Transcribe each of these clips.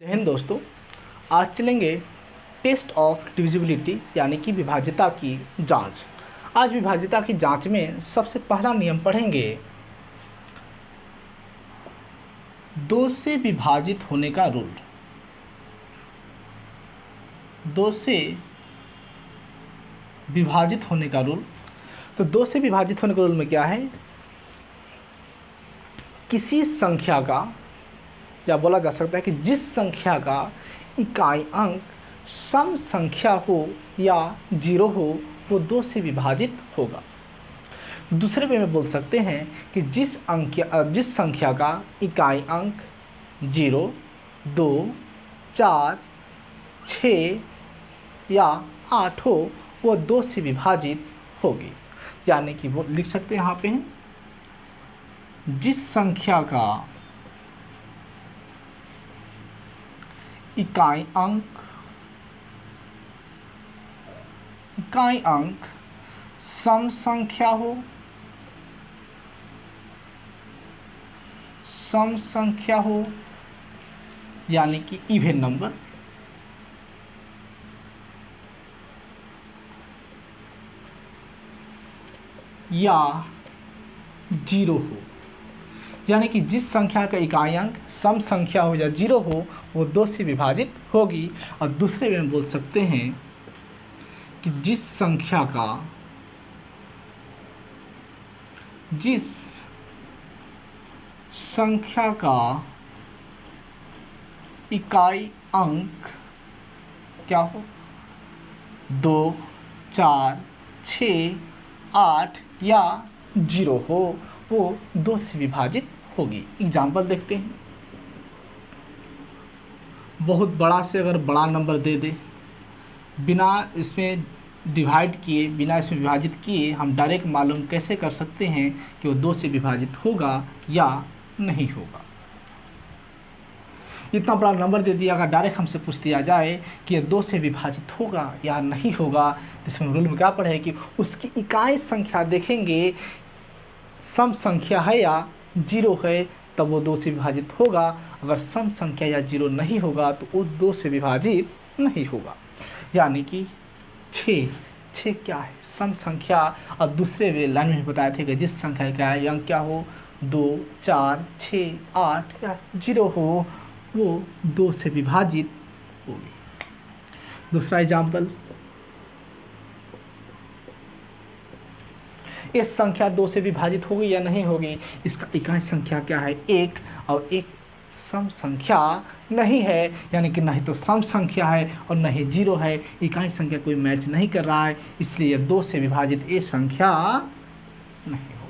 जय हिंद दोस्तों। आज चलेंगे टेस्ट ऑफ डिविजिबिलिटी यानी कि विभाज्यता की जांच। आज विभाज्यता की जांच में सबसे पहला नियम पढ़ेंगे, दो से विभाजित होने का रूल। दो से विभाजित होने का रूल। तो दो से विभाजित होने का रूल में क्या है, किसी संख्या का, या बोला जा सकता है कि जिस संख्या का इकाई अंक सम संख्या हो या जीरो हो वो दो से विभाजित होगा। दूसरे वे में बोल सकते हैं कि जिस संख्या का इकाई अंक 0, 2, 4, 6 या 8 हो वो दो से विभाजित होगी। यानी कि वो लिख सकते हैं यहाँ पे, जिस संख्या का इकाई अंक सम संख्या हो, यानी कि इवन नंबर, या जीरो हो। यानी कि जिस संख्या का इकाई अंक सम संख्या हो या जीरो हो वो दो से विभाजित होगी। और दूसरे में बोल सकते हैं कि जिस संख्या का इकाई अंक क्या हो, 2, 4, 6, 8 या 0 हो वो दो से विभाजित होगी। एग्जाम्पल देखते हैं। बहुत बड़ा से अगर बड़ा नंबर दे दे, बिना इसमें डिवाइड किए, बिना इसमें विभाजित किए, हम डायरेक्ट मालूम कैसे कर सकते हैं कि वो दो से विभाजित होगा या नहीं होगा। इतना बड़ा नंबर दे दिया, अगर डायरेक्ट हमसे पूछ दिया जाए कि ये दो से विभाजित होगा या नहीं होगा, तो इसमें रूल में क्या पढ़े कि उसकी इकाई संख्या देखेंगे, सम संख्या है या जीरो है तब वो दो से विभाजित होगा। अगर सम संख्या या जीरो नहीं होगा तो वो दो से विभाजित नहीं होगा। यानी कि 6 क्या है, सम संख्या। और दूसरे वे लाइन में बताए थे कि जिस संख्या का अंक क्या हो, 2, 4, 6, 8 या 0 हो वो दो से विभाजित होगी। दूसरा एग्जाम्पल, ये संख्या दो से विभाजित होगी या नहीं होगी, इसका इकाई संख्या क्या है, 1, और एक सम संख्या नहीं है, यानी कि नहीं तो सम संख्या है और नहीं जीरो है। इकाई संख्या कोई मैच नहीं कर रहा है, इसलिए दो से विभाजित ये संख्या नहीं होगी।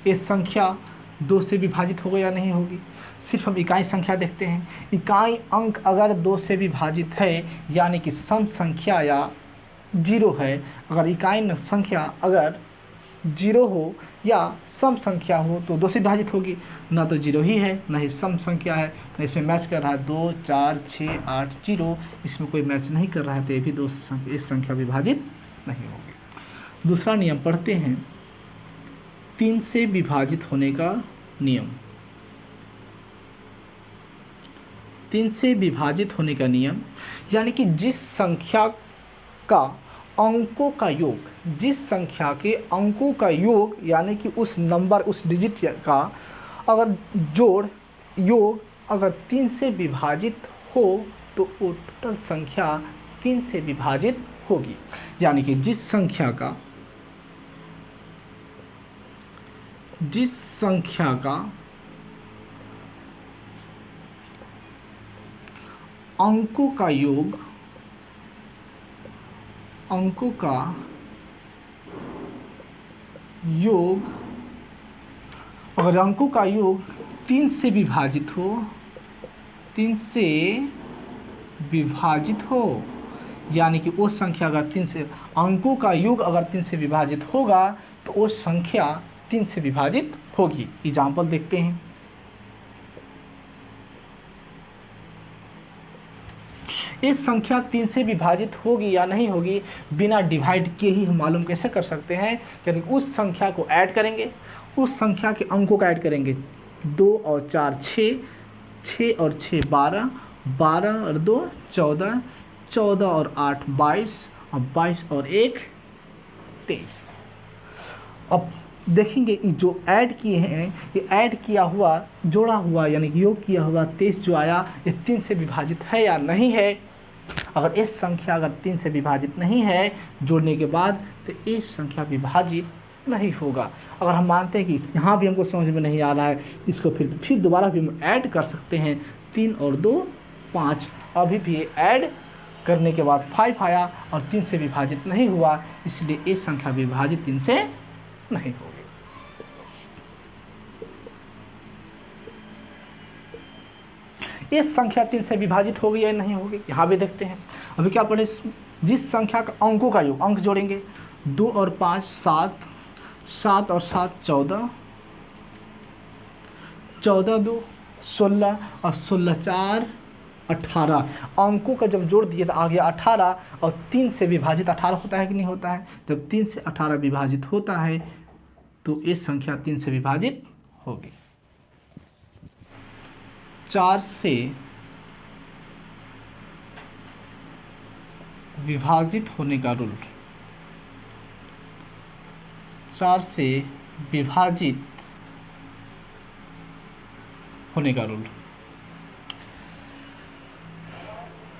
ये संख्या दो से विभाजित होगी या नहीं होगी, सिर्फ हम इकाई संख्या देखते हैं। इकाई अंक अगर दो से विभाजित है यानी कि सम संख्या या जीरो है। अगर इकाई संख्या अगर जीरो हो या सम संख्या हो तो दो से विभाजित होगी। ना तो जीरो ही है, ना ही सम संख्या है, ना इसमें मैच कर रहा है 2, 4, 6, 8, 0, इसमें कोई मैच नहीं कर रहा है तो ये भी दो से इस संख्या विभाजित नहीं होगी। दूसरा नियम पढ़ते हैं, 3 से विभाजित होने का नियम। 3 से विभाजित होने का नियम यानी कि जिस संख्या का अंकों का योग, जिस संख्या के अंकों का योग यानी कि उस नंबर, उस डिजिट का अगर जोड़, योग अगर 3 से विभाजित हो तो वो टोटल संख्या 3 से विभाजित होगी। यानी कि जिस संख्या का अंकों का योग, अगर अंकों का योग 3 से विभाजित हो, यानी कि वो संख्या अगर 3 से, अंकों का योग अगर 3 से विभाजित होगा तो वो संख्या 3 से विभाजित होगी। एग्जाम्पल देखते हैं। ये संख्या 3 से विभाजित होगी या नहीं होगी बिना डिवाइड किए ही हम मालूम कैसे कर सकते हैं, यानी उस संख्या को ऐड करेंगे, उस संख्या के अंकों का ऐड करेंगे। 2 और 4 6, 6 और 6 12, 12 और 2 14, 14 और 8 22 और 22 और 1 23। अब देखेंगे ये जो ऐड किए हैं, ये ऐड किया हुआ जोड़ा हुआ यानी कि योग किया हुआ 23 जो आया ये 3 से विभाजित है या नहीं है। अगर इस संख्या अगर 3 से विभाजित नहीं है जोड़ने के बाद तो ये संख्या विभाजित नहीं होगा। अगर हम मानते हैं कि यहाँ भी हमको समझ में नहीं आ रहा है, इसको फिर दोबारा भी हम ऐड कर सकते हैं। 3 और 2 5, अभी भी ऐड करने के बाद 5 आया और 3 से विभाजित नहीं हुआ, इसलिए ये संख्या विभाजित 3 से नहीं होगी। ये संख्या 3 से विभाजित होगी या नहीं होगी, यहाँ भी देखते हैं। अभी क्या पढ़े, जिस संख्या का अंकों का योग, अंक जोड़ेंगे। 2 और 5 7, 7 और 7 14, 14 2 16 और 16 4 18। अंकों का जब जोड़ दिए तो आ गया 18 और 3 से विभाजित 18 होता है कि नहीं होता है। जब 3 से 18 विभाजित होता है तो ये संख्या 3 से विभाजित होगी। 4 से विभाजित होने का रूल, 4 से विभाजित होने का रूल।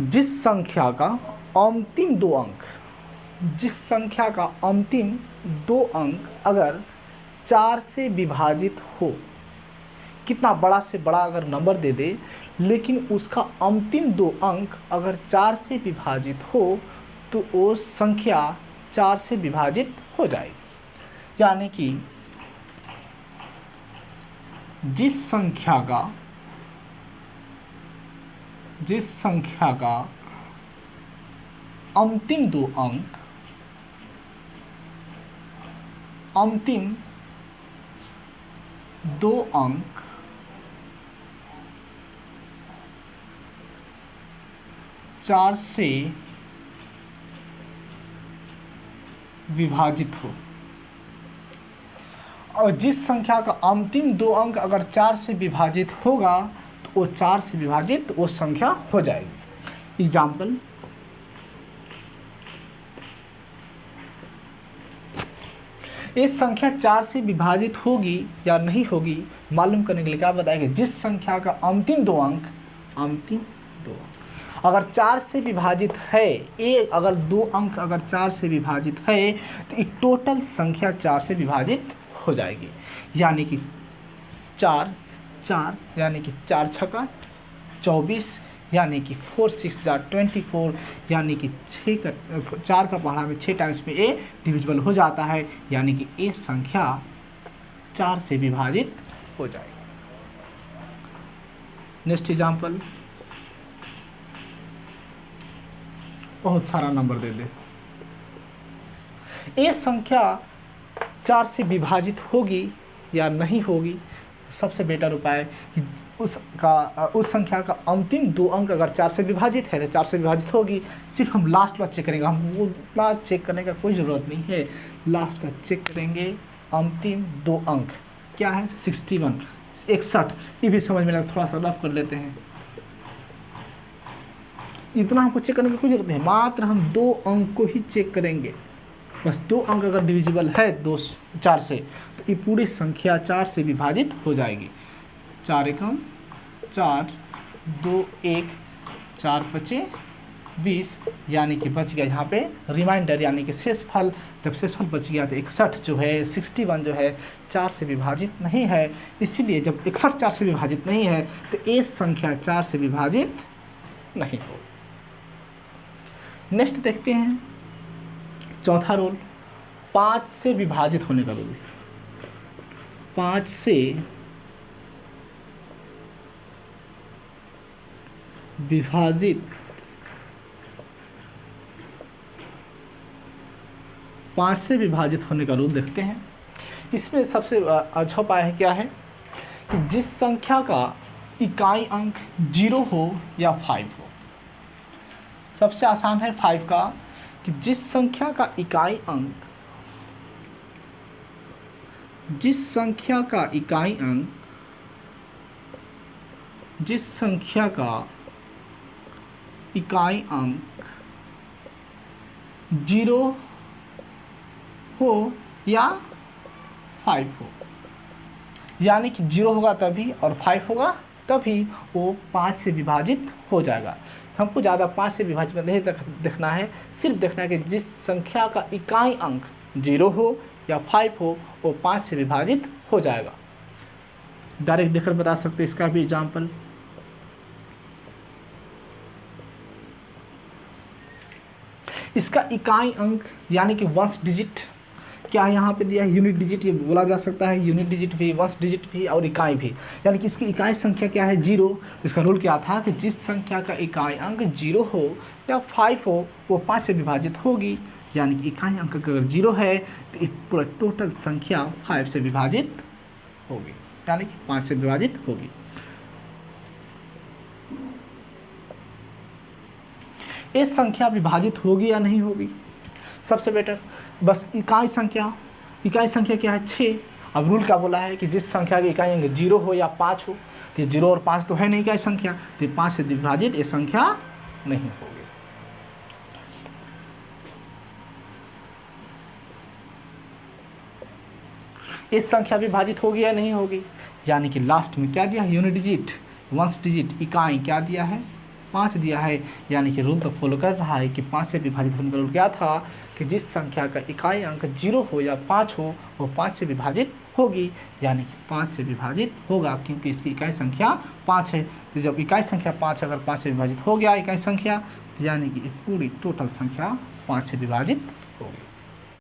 जिस संख्या का अंतिम 2 अंक, जिस संख्या का अंतिम 2 अंक अगर 4 से विभाजित हो, कितना बड़ा से बड़ा अगर नंबर दे दे लेकिन उसका अंतिम 2 अंक अगर 4 से विभाजित हो तो वो संख्या 4 से विभाजित हो जाएगी। यानी कि जिस संख्या का अंतिम 2 अंक, अंतिम 2 अंक 4 से विभाजित हो, और जिस संख्या का अंतिम 2 अंक अगर 4 से विभाजित होगा तो वो 4 से विभाजित वो संख्या हो जाएगी। एग्जाम्पल, ये संख्या 4 से विभाजित होगी या नहीं होगी मालूम करने के लिए क्या बताएंगे, जिस संख्या का अंतिम 2 अंक, अंतिम 2 अंक अगर 4 से विभाजित है, ये अगर 2 अंक अगर 4 से विभाजित है तो ये टोटल संख्या 4 से विभाजित हो जाएगी। यानी कि 4 4 यानी कि 4 छक्का 24, यानी कि 4 6 24, यानी कि 4 का पहाड़ा में 6 टाइम्स में ए डिविजिबल हो जाता है, यानी कि ए संख्या 4 से विभाजित हो जाएगी। नेक्स्ट एग्जाम्पल, बहुत सारा नंबर दे दे, ये संख्या 4 से विभाजित होगी या नहीं होगी। सबसे बेटर उपाय उस संख्या का अंतिम 2 अंक अगर 4 से विभाजित है तो 4 से विभाजित होगी। सिर्फ हम लास्ट बार चेक करेंगे, हम उतना चेक करने का कोई ज़रूरत नहीं है। लास्ट का चेक करेंगे, अंतिम 2 अंक क्या है 61 61, ये भी समझ में लगा, थोड़ा सा रफ कर लेते हैं। इतना हमको चेक करने की कोई जरूरत नहीं, मात्र हम 2 अंक को ही चेक करेंगे। बस 2 अंक अगर डिविजिबल है 4 से तो ये पूरी संख्या 4 से विभाजित हो जाएगी। 4 एकम 4, 2 1, 4 5 20, यानी कि बच गया यहाँ पे रिमाइंडर, यानी कि शेषफल। जब शेषफल बच गया तो 61 जो है 61 जो है 4 से विभाजित नहीं है, इसीलिए जब 61 4 से विभाजित नहीं है तो ये संख्या 4 से विभाजित नहीं हो। नेक्स्ट देखते हैं चौथा रूल, 5 से विभाजित होने का रूल। 5 से विभाजित, 5 से विभाजित होने का रूल देखते हैं। इसमें सबसे अच्छा उपाय है क्या है कि जिस संख्या का इकाई अंक 0 हो या 5 हो, सबसे आसान है 5 का कि जिस संख्या का इकाई अंक जिस संख्या का इकाई अंक 0 हो या 5 हो, यानी कि 0 होगा तभी और 5 होगा तभी वो 5 से विभाजित हो जाएगा। हमको ज़्यादा 5 से विभाजित नहीं देखना है, सिर्फ देखना है कि जिस संख्या का इकाई अंक 0 हो या 5 हो वो 5 से विभाजित हो जाएगा। डायरेक्ट देखकर बता सकते हैं इसका भी एग्जाम्पल। इसका इकाई अंक यानी कि वंश डिजिट क्या यहाँ पे दिया है, यूनिट डिजिट ये बोला जा सकता है, यूनिट डिजिट भी, वंश डिजिट भी और इकाई भी। यानी कि इसकी इकाई संख्या क्या है 0। इसका रूल क्या था कि जिस संख्या का इकाई अंक 0 हो या 5 हो वो 5 से विभाजित होगी। यानी कि इकाई अंक अगर 0 है तो पूरा टोटल संख्या 5 से विभाजित होगी, यानी कि 5 से विभाजित होगी। ये संख्या विभाजित होगी या नहीं होगी, सबसे बेटर बस इकाई संख्या क्या है 6। अब रूल क्या बोला है कि जिस संख्या की इकाई अंक 0 हो या 5 हो, तो 0 और 5 तो है नहीं इकाई संख्या, तो 5 से विभाजित ये संख्या नहीं होगी। इस संख्या विभाजित होगी या नहीं होगी, यानी कि लास्ट में क्या दिया है यूनिट डिजिट, वंश डिजिट, इकाई क्या दिया है 5 दिया है। यानी कि रूल तो फॉलो कर रहा है कि 5 से विभाजित होने का रूल क्या था कि जिस संख्या का इकाई अंक 0 हो या 5 हो वो 5 से विभाजित होगी, यानी कि 5 से विभाजित होगा क्योंकि इसकी इकाई संख्या 5 है। तो जब इकाई संख्या 5 अगर 5 से विभाजित हो गया इकाई संख्या, यानी कि पूरी टोटल संख्या 5 से विभाजित